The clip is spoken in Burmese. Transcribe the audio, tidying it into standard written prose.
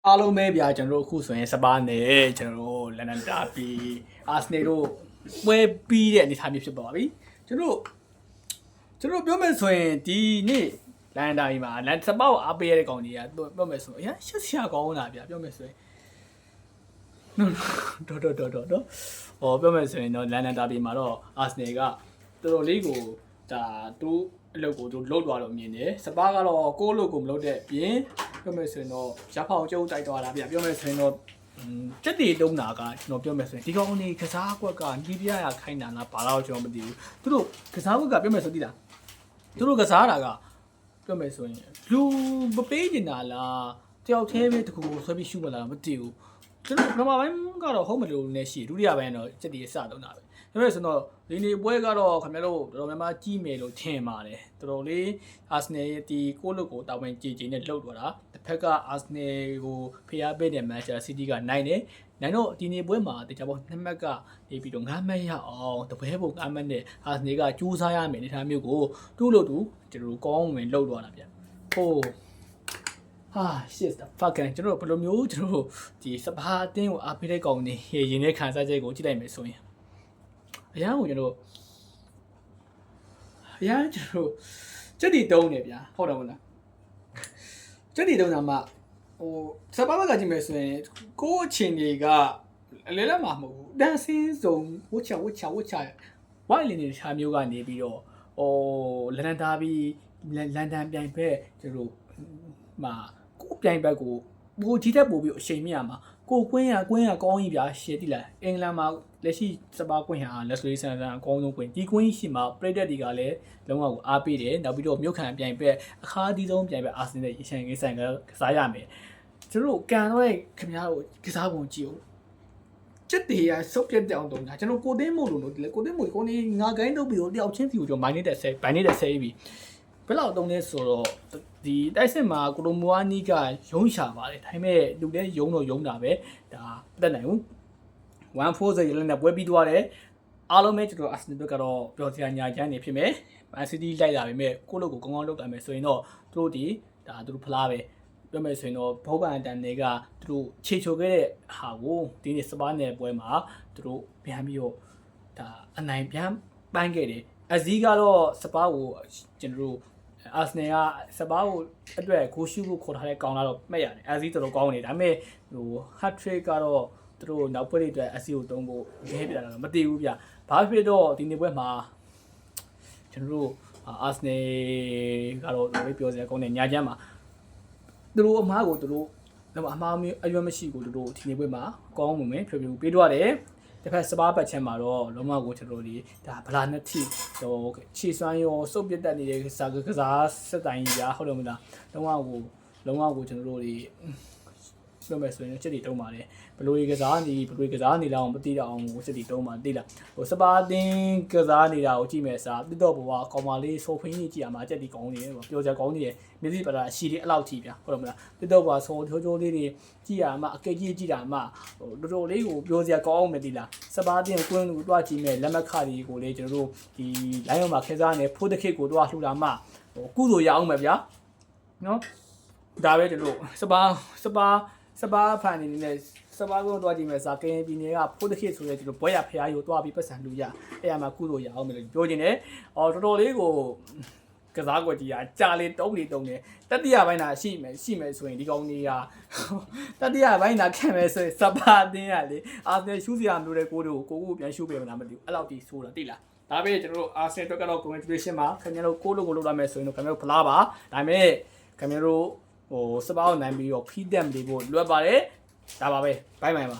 အားလုံးပဲဗျာကျွန်တော်တို့အခုဆိုရင်စပါးနဲ့ကျွန်တော်တို့လန်ဒန်ဒါဘီအာဆနယ်တို့ပွဲပြီးတဲ့အနေအထားမျိုးဖြစ်ပါပြီကျွန်တော်ပြောမယ်ဆိုရင်ဒီနေ့လန်ဒန်ဒါဘီမှာလန်စပါးကိုအားပေးရတဲ့ကောင်တွေကပြောမယ်ဆိုရင်အရင်ရှက်ရှာကောင်းတာဗျာပြောမယ်ဆိုရင်တော့ဟောပြောမယ်ဆိုရင်တော့လန်ဒန်ဒါဘီမှာတော့အာဆနယ်ကတော်တော်လေးကိုဒါသူအလုပ်ကိုသူလုတ်သွားလို့မြင်တယ်စပါးကတော့ကိုယ့်လုပ်ကိုမလုပ်တဲ့ပြင်ပြောမယ်ဆိုရင်တော့ရဖောင်ကျုပ်တိုက်သွားတာဗျပြောမယ်ဆိုရင်တော့စက်တီတုံးတာကကျွန်တော်ပြောမယ်ဆိုရင်ဒီကောင်နေကစားကွက်ကညီပြရခိုင်းတာလားဘာလို့ကျွန်တော်မသိဘူးသူတို့ကစားကွက်ကပြောမယ်ဆိုသိလားသူတို့ကစားတာကပြောမယ်ဆိုရင်လူမပေးနေတာလားတယောက်သေးပဲတခုကိုဆွဲပြီးရှုမလားမသိဘူးကျွန်တော်ပထမပိုင်းကတော့ဟုတ်မလို့နဲ့ရှိဒုတိယပိုင်းတော့စက်တီစတုံးတာပဲဒါပေမဲ့ဆိုတော့ဒီနေ့ပွဲကတော့ခင်ဗျားတို့တော်တော်များများကြီးမယ်လို့ထင်ပါတယ်တော်တော်လေးအာဆနယ်ရဲ့ဒီကိုလုတ်ကိုတာဝန်ကြည်ကြည်နဲ့လှုပ်သွားတာတစ်ဖက်ကအာဆနယ်ကိုဖိအားပေးတဲ့မန်ချက်စတာစီးတီးကနိုင်တယ်နိုင်တော့ဒီနေ့ပွဲမှာတခြားဘော2မှတ်ကနေပြီးတော့9မှတ်ရအောင်တပွဲပုံ9မှတ်နဲ့အာဆနယ်ကကြိုးစားရမယ်အနေထားမျိုးကိုသူ့လို့သူကျွန်တော်ကောင်းဝင်လှုပ်သွားတာဗျဟိုဟာ shit the fucking ကျွန်တော်ဘယ်လိုမျိုးကျွန်တော်ဒီစပါးအတင်းကိုအားပေးတဲ့ကောင်နေရင်တဲ့ခံစားချက်ကိုကြည့်လိုက်မယ်ဆိုရင်အရာကိုကျွန်တော်စက်တီတုံးနေဗျာဟုတ်တယ်မလားစက်တီတုံးတာမှဟိုစပါးဘက်ကကြည့်မယ်ဆိုရင်ကိုယ့်အချင်းတွေကအလဲလက်မှာမဟုတ်ဘူးတန်းစင်းစုံဝှချဝိုင်လင်းနေရှာမျိုးကနေပြီးတော့ဟိုလန်ဒန်ဒါဘီလန်ဒန်ပြိုင်ဘက်ကျွန်တော်မှာကိုပြိုင်ဘက်ကိုပိုကြီးတက်ပို့ပြီးအချိန်မြရမှာကိုကွင်းရကောင်းကြီးဗျာရှယ်တိလားအင်္ဂလန်မှာလက်ရှိစပါးကွင်းဟာလက်စလေးဆန်အကောင်းဆုံးကွင်းဒီကွင်းရှိမှာပရိသတ်တွေကလည်းလုံးဝကိုအားပေးတယ်နောက်ပြီးတော့မြို့ခံပြိုင်ဘက်အခါအသီးဆုံးပြိုင်ဘက်အာဆင်နယ်ရန်ကိဆိုင်ကစားရမယ်ကျွန်တော်ကန်တော့ခင်ဗျားတို့ကစားပုံကြည့်ဦးချက်တေးရစုပ်ပြတ်တဲ့အောင်တုံးတာကျွန်တော်ကိုသိန်းမို့လို့ဒီကိုသိန်းမို့ကိုနေငါကိုင်းတော့ပြီးတော့တယောက်ချင်းစီကိုကျွန်တော်မိုင်းနေတဲ့ဆဲဘိုင်းနေတဲ့ဆဲပြီးဘယ်လောက်တုံးလဲဆိုတော့ဒီတိုက်စစ်မှာကိုလိုမွားနီးကရုံးရှာပါတယ်ဒါပေမဲ့လူလည်းရုံးတော့ရုံးတာပဲဒါတက်နိုင်ဘူး1-4 ရလနဲ့ပွဲပြီးသွားတယ်အားလုံးပဲကျွန်တော်အာဆင်နယ်ဘက်ကတော့ပြောစရာညာချမ်းနေဖြစ်မယ်မန်စီးတီးလိုက်လာပေမဲ့ကိုလိုကိုကောင်းကောင်းလုပ်တာမယ်ဆိုရင်တော့သူတို့ဒီဒါသူတို့ဖလားပဲပြောမယ်ဆိုရင်တော့ဘောပန်တန်တွေကသူတို့ခြေချိုခဲ့တဲ့ဟာကိုဒီနေ့စပါးနယ်ပွဲမှာသူတို့ပြန်ပြီးတော့ဒါအနိုင်ပြန်ပန်းခဲ့တယ်အဇီးကတော့စပါးကိုကျွန်တော်တို့အာဆင်နယ်ကစပါးကိုအတွက်ဂိုးရှုဖို့ခေါ်ထားတဲ့ကောင်လာတော့မှတ်ရတယ်အဇီးတော်တော်ကောင်းနေဒါပေမဲ့ဟို hat trick ကတော့သူတို့နောက်ပွဲတွေအတွက်အစီကိုတုံးဖို့ရဲပြတာတော့မတည်ဘူးဗျဘာဖြစ်တော့ဒီနေ့ပွဲမှာကျွန်တော်တို့အာဆင်နယ်ကတော့ပြောစရာကောင်းတယ်ညာချမ်းမှာသူတို့အမားကိုသူတို့အမားအရွယ်မရှိကိုသူတို့ဒီနေ့ပွဲမှာကောင်းမှုမယ်ဖြေပေးသွားတယ်တစ်ဖက်စပါးပတ်ချမ်းမှာတော့လုံးဝကိုကျွန်တော်တို့ဒီဒါဗလာနှစ်ထိဟိုခြေစွမ်းရောစုပ်ပြတ်တက်နေတဲ့ကစားစက်တိုင်းကြီးရာဟုတ်တယ်မလားလုံးဝကိုကျွန်တော်တို့ဒီပြောမယ်ဆိုရင်ချက်တီတုံးပါတယ်ဘလိုကစားနေလောက်မသိတော့အောင်ချက်တီတုံးပါသိလားဟိုစပါးတင်းကစားနေတာကိုကြည့်မယ်စားတစ်တော့ဘဝကောင်မလေးဆိုဖိန်းကြီးကြည့်ရမှာချက်တီကောင်းနေတယ်ပြောစရာကောင်းနေတယ်မြစ်စီပါတာရှီလေးအဲ့လောက်ကြည့်ဗျာဟုတ်တယ်မလားတစ်တော့ဘဝဆိုချိုးလေးတွေကြည့်ရမှာအကဲကြည့်တာမှဟိုတော်တော်လေးကိုပြောစရာကောင်းအောင်မသိလားစပါးတင်းကွင်းကိုတွားကြည့်မယ်လက်မခရီကိုလေကျွန်တော်တို့ဒီလိုင်းရောမှာခဲစားနေဖိုးတစ်ခေတ်ကိုတွားလှူတာမှဟိုကုသိုလ်ရအောင်မယ်ဗျာနော်ဒါပဲကျွန်တော်စပါးဖန်နေနဲ့စပါးကုန်းတွားကြည့်မယ်စာကရင်ပြည်နယ်ကဖိုးတစ်ခေတ်ဆိုရဲကျွန်တော်ဘွဲရဖျားရိုးတွားပြီးပတ်စံလူရအဲ့ရမှာကုသိုလ်ရအောင်မယ်လို့ပြောချင်တယ်တော်တော်လေးကိုကစားကွက်ကြီးကကြာလေတုံးနေတတိယပိုင်းသာရှိမယ်ဆိုရင်ဒီကောင်ကြီးကတတိယပိုင်းသာခံမယ်ဆိုရင်စပါးအတင်းရလေအာဆင်ရှူးစရာမျိုးတဲ့ကိုပြန်ရှူးပေးမလားမသိဘူးအဲ့လောက်ဒီဆိုးတာတိလားဒါပဲကျွန်တော်တို့အာဆင်အတွက်ကတော့ congratulation ပါခင်ဗျားတို့ကိုလိုလုပ်လာမယ်ဆိုရင်တော့ခင်ဗျားတို့ဖလားပါဒါပေမဲ့ခင်ဗျားတို့ဟိုစပါးကိုနိုင်ပြီးတော့ဖီးတက်မလေးဖို့လွယ်ပါတယ်ဒါပါပဲဘိုင်ပါ